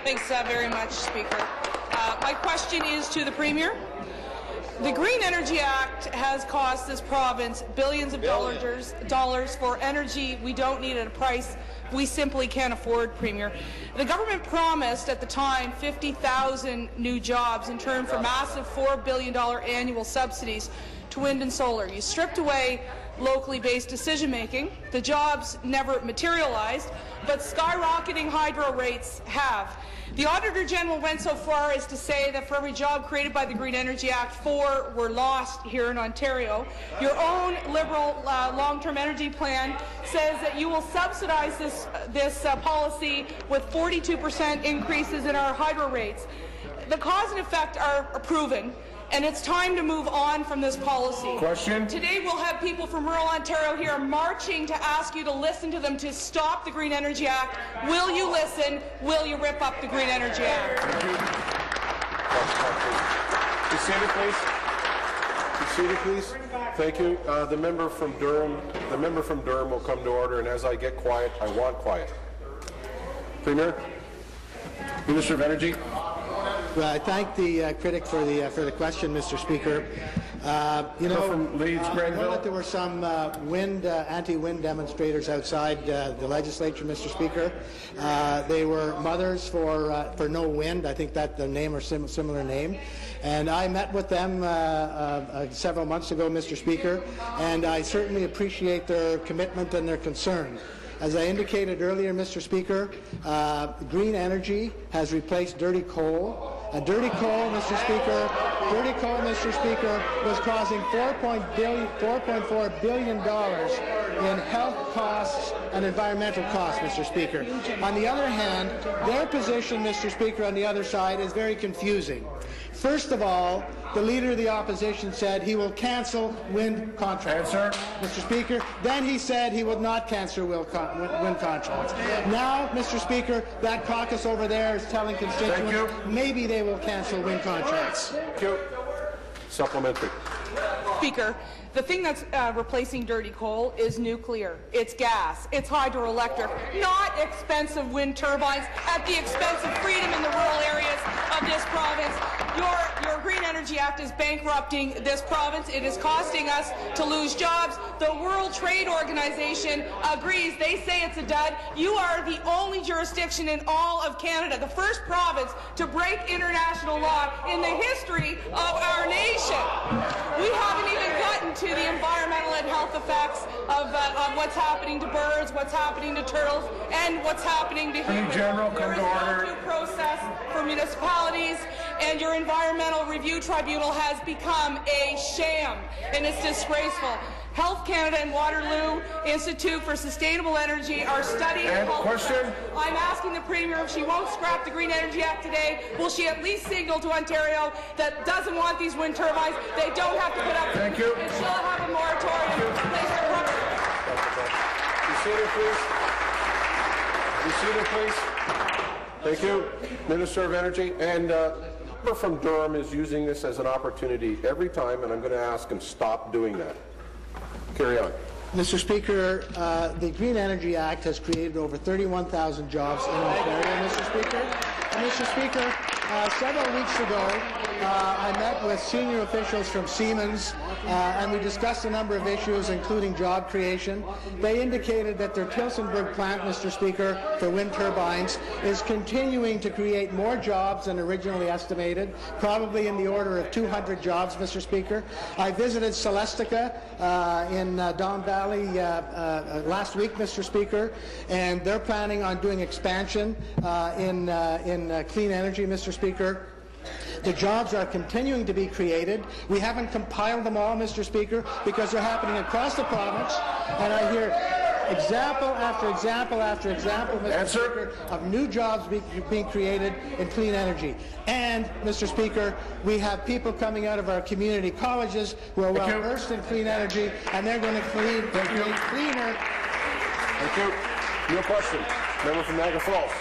Thanks very much, Speaker. My question is to the Premier. The Green Energy Act has cost this province billions of dollars for energy we don't need at a price we simply can't afford, Premier. The government promised at the time 50,000 new jobs in return for massive $4 billion annual subsidies to wind and solar. You stripped away locally based decision-making. The jobs never materialized, but skyrocketing hydro rates have. The Auditor General went so far as to say that for every job created by the Green Energy Act, 4 were lost here in Ontario. Your own Liberal long-term energy plan says that you will subsidize this policy with 42% increases in our hydro rates. The cause and effect are proven, and it's time to move on from this policy. Question. Today we'll have people from rural Ontario here marching to ask you to listen to them to stop the Green Energy Act. Will you listen? Will you rip up the Green Energy Act? Thank you. Be seated, please. Be seated, please. Thank you. The member from Durham will come to order, and as I get quiet, I want quiet. Premier, Minister of Energy. Well, I thank the critic for the question, Mr. Speaker. From Leeds, I know that there were some anti-wind demonstrators outside the legislature, Mr. Speaker. They were mothers for no wind. I think that the name or similar name. And I met with them several months ago, Mr. Speaker, and I certainly appreciate their commitment and their concern. As I indicated earlier, Mr. Speaker, green energy has replaced dirty coal. And dirty coal, Mr. Speaker, was causing $4.4 billion in health costs and environmental costs, Mr. Speaker. On the other hand, their position, Mr. Speaker, on the other side is very confusing. First of all, the Leader of the Opposition said he will cancel wind contracts. Answer. Mr. Speaker, then he said he would not cancel wind contracts. Now, Mr. Speaker, that caucus over there is telling constituents maybe they will cancel wind contracts. Thank you. Supplementary. Speaker, the thing that's replacing dirty coal is nuclear. It's gas. It's hydroelectric. Not expensive wind turbines at the expense of freedom in the rural areas of this province. Your Green Energy Act is bankrupting this province. It is costing us to lose jobs. The World Trade Organization agrees. They say it's a dud. You are the only jurisdiction in all of Canada, the first province to break international law in the history of our nation. We haven't even gotten to the environmental and health effects of what's happening to birds, what's happening to turtles, and what's happening to humans. General, come to order. There is no due process for municipalities, and your Environmental Review Tribunal has become a sham, and it's disgraceful. Health Canada and Waterloo Institute for Sustainable Energy are studying health effects. I'm asking the Premier if she won't scrap the Green Energy Act today, will she at least signal to Ontario that doesn't want these wind turbines? They don't have to put up. Thank you. And she'll have a moratorium. Be seated, please. Thank you. Minister of Energy. And member from Durham is using this as an opportunity every time, and I'm going to ask him stop doing that. Carry on. Mr. Speaker, the Green Energy Act has created over 31,000 jobs in Ontario, Mr. Speaker. And Mr. Speaker, several weeks ago, I met with senior officials from Siemens, and we discussed a number of issues, including job creation. They indicated that their Tilsonburg plant, Mr. Speaker, for wind turbines, is continuing to create more jobs than originally estimated, probably in the order of 200 jobs, Mr. Speaker. I visited Celestica in Don Valley last week, Mr. Speaker, and they're planning on doing expansion in clean energy, Mr. Speaker. The jobs are continuing to be created. We haven't compiled them all, Mr. Speaker, because they're happening across the province, and I hear example after example after example, Mr. Speaker, of new jobs being created in clean energy. And, Mr. Speaker, we have people coming out of our community colleges who are well versed in clean energy, and they're going to create cleaner. Thank you. Your question. Member from Niagara Falls.